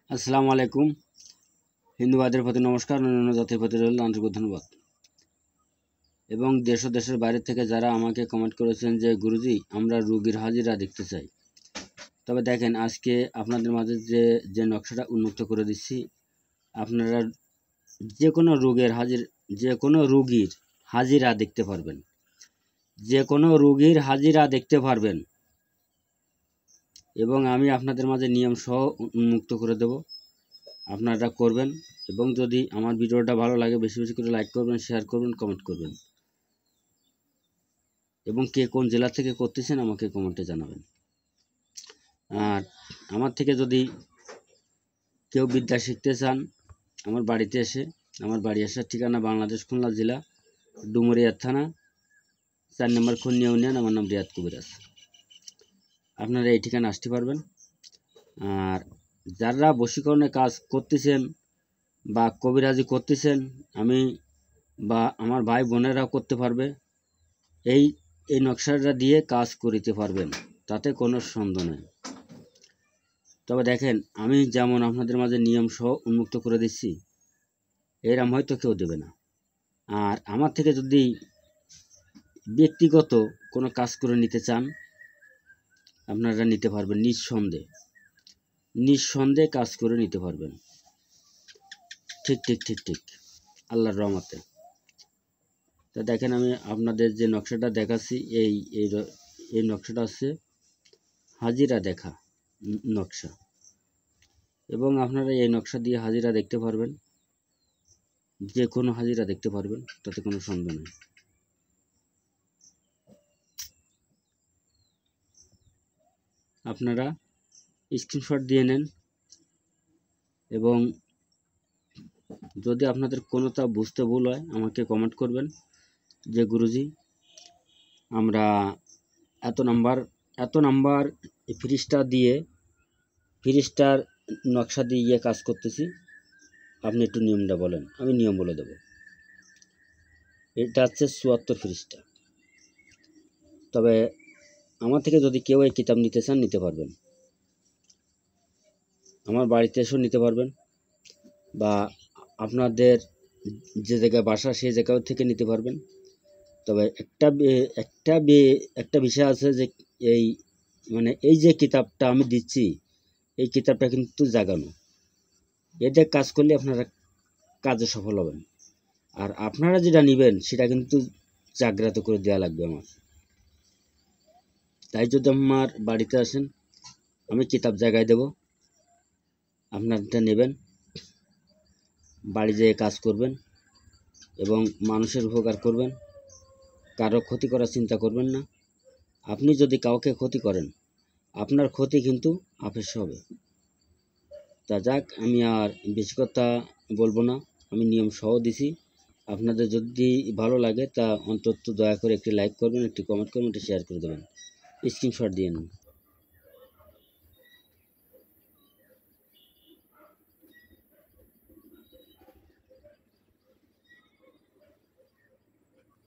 আসসালামু আলাইকুম। হিন্দুবাদের প্রতি নমস্কার, অন্যান্য জাতির প্রতি রইল আন্তরিক ধন্যবাদ। এবং দেশ ও দেশের বাইরে থেকে যারা আমাকে কমেন্ট করেছেন যে গুরুজি আমরা রোগীর হাজিরা দেখতে চাই, তবে দেখেন আজকে আপনাদের মাঝে যে নকশাটা উন্মুক্ত করে দিচ্ছি, আপনারা যে কোনো রোগীর হাজিরা দেখতে পারবেন, যে কোনো রোগীর হাজিরা দেখতে পারবেন এবং আমি আপনাদের মাঝে নিয়ম সহ উন্মুক্ত করে দেব। আপনারা করবেন এবং যদি আমার ভিডিওটা ভালো লাগে বেশি বেশি করে লাইক করবেন, শেয়ার করবেন, কমেন্ট করবেন এবং কে কোন জেলা থেকে করতেছেন আমাকে কমেন্টে জানাবেন। আর আমার থেকে যদি কেউ বিদ্যা শিখতে চান আমার বাড়িতে এসে, আমার বাড়ি আসার ঠিকানা বাংলাদেশ খুলনা জেলা ডুমুরিয়া থানা 4 নম্বর খুলনা ইউনিয়ন। আমার নাম রিয়াদ কবিরাজ। আপনারা এই ঠিকানা আসতে পারবেন। আর যারা বশীকরণের কাজ করতেছেন বা কবিরাজি করতেছেন, আমি বা আমার ভাই বোনেরাও করতে পারবে, এই নকশাটা দিয়ে কাজ করিতে পারবেন, তাতে কোনো সন্দেহ নেই। তবে দেখেন আমি যেমন আপনাদের মাঝে নিয়ম সহ উন্মুক্ত করে দিচ্ছি, এরম হয়তো কেউ দেবে না। আর আমার থেকে যদি ব্যক্তিগত কোনো কাজ করে নিতে চান আপনারা নিতে পারবেন, নিঃসন্দেহে কাজ করে নিতে পারবেন। ঠিক আল্লাহর রহমতে। তা দেখেন আমি আপনাদের যে নকশাটা দেখাচ্ছি, এই নকশাটা হচ্ছে হাজিরা দেখা নকশা এবং আপনারা এই নকশা দিয়ে হাজিরা দেখতে পারবেন, যে কোনো হাজিরা দেখতে পারবেন, তাতে কোনো সন্দেহ নেই। আপনারা স্ক্রিনশট দিয়ে নেন এবং যদি আপনাদের কোনোটা বুঝতে ভুল হয় আমাকে কমেন্ট করবেন যে গুরুজি আমরা এত নাম্বার ফ্রিস্টার নকশা দিয়ে কাজ করতেছি, আপনি একটু নিয়মটা বলেন, আমি নিয়ম বলে দেব। এটা হচ্ছে 74 ফ্রিস্টার। তবে আমার থেকে যদি কেউ এই কিতাব নিতে চান নিতে পারবেন, আমার বাড়িতে এসেও নিতে পারবেন বা আপনাদের যে জায়গায় বাসা সেই জায়গা থেকে নিতে পারবেন। তবে একটা বিষয় আছে যে এই যে কিতাবটা আমি দিচ্ছি, এই কিতাবটা কিন্তু জাগানো, এতে কাজ করলে আপনারা কাজে সফল হবেন। আর আপনারা যেটা নেবেন সেটা কিন্তু জাগ্রত করে দেওয়া লাগবে আমার। তাই যদি আমার বাড়িতে আসেন আমি কিতাব জায়গায় দেব, আপনারটা নেবেন, বাড়ি যেয়ে কাজ করবেন এবং মানুষের উপকার করবেন, কারো ক্ষতি করার চিন্তা করবেন না। আপনি যদি কাউকে ক্ষতি করেন আপনার ক্ষতি কিন্তু আপস হবে। তা যাক, আমি আর বেশি কথা বলবো না, আমি নিয়ম সহ দিছি। আপনাদের যদি ভালো লাগে তা অন্তত দয়া করে একটি লাইক করবেন, একটি কমেন্ট করবেন, একটি শেয়ার করে দেবেন, স্ক্রিনশট দিয়ে নিন।